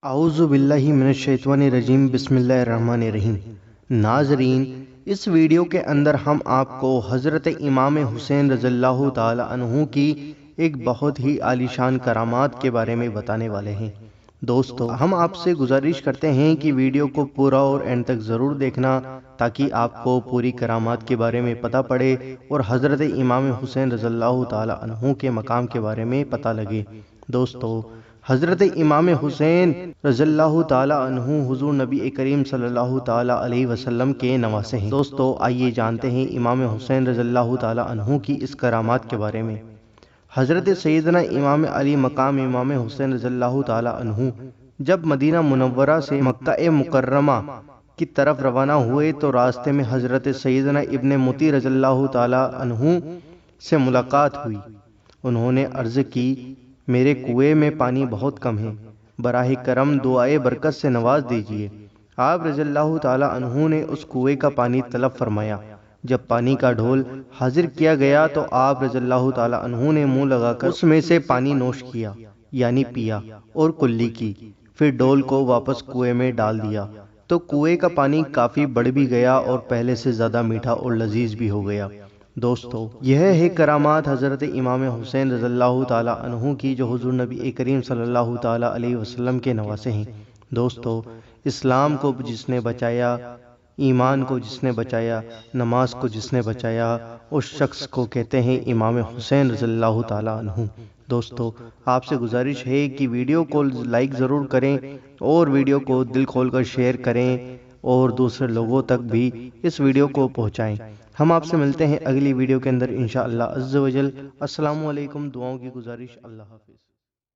اعوذ باللہ من الشیطان الرجیم بسم اللہ الرحمن الرحیم۔ ناظرین، اس ویڈیو کے اندر ہم آپ کو حضرت امام حسین رضی اللہ تعالی عنہ کی ایک بہت ہی عالیشان کرامات کے بارے میں بتانے والے ہیں۔ دوستو، ہم آپ سے گزارش کرتے ہیں کہ ویڈیو کو پورا اور اینڈ تک ضرور دیکھنا تاکہ آپ کو پوری کرامات کے بارے میں پتہ پڑے اور حضرت امام حسین رضی اللہ تعالی عنہ کے مقام کے بارے میں پتہ لگے۔ دوستو، حضرت امام حسین رضی اللہ تعالی عنہ حضور نبی کریم صلی اللہ تعالی علیہ وسلم کے نواسے ہیں۔ دوستو، آئیے جانتے ہیں امام حسین رضی اللہ تعالی عنہ کی اس کرامات کے بارے میں۔ حضرت سیدنا امام علی مقام امام حسین رضی اللہ تعالی عنہ جب مدینہ منورہ سے مکہ مکرمہ کی طرف روانہ ہوئے تو راستے میں حضرت سیدنا ابن مطیع رضی اللہ تعالی عنہ سے ملاقات ہوئی۔ انہوں نے عرض کی، میرے کنویں میں پانی بہت کم ہے، براہ کرم دعائے برکت سے نواز دیجیے۔ آپ رضی اللہ تعالی عنہ نے اس کنویں کا پانی طلب فرمایا۔ جب پانی کا ڈھول حاضر کیا گیا تو آپ رضی اللہ تعالی عنہ نے منہ لگا کر اس میں سے پانی نوش کیا، یعنی پیا اور کلی کی، پھر ڈھول کو واپس کنویں میں ڈال دیا تو کنویں کا پانی کافی بڑھ بھی گیا اور پہلے سے زیادہ میٹھا اور لذیذ بھی ہو گیا۔ دوستو، یہ ہے کرامات حضرت امام حسین رضی اللہ تعالی عنہ کی جو حضور نبی کریم صلی اللہ تعالی علیہ وسلم کے نواسے ہیں۔ دوستو، اسلام کو جس نے بچایا، ایمان کو جس نے بچایا، نماز کو جس نے بچایا، اس شخص کو کہتے ہیں امام حسین رضی اللہ تعالی عنہ۔ دوستو، آپ سے گزارش ہے کہ ویڈیو کو لائک ضرور کریں اور ویڈیو کو دل کھول کر شیئر کریں اور دوسرے لوگوں تک بھی اس ویڈیو کو پہنچائیں۔ ہم آپ سے ملتے ہیں اگلی ویڈیو کے اندر انشاءاللہ عز و جل۔ السلام علیکم، دعاؤں کی گزارش، اللہ حافظ۔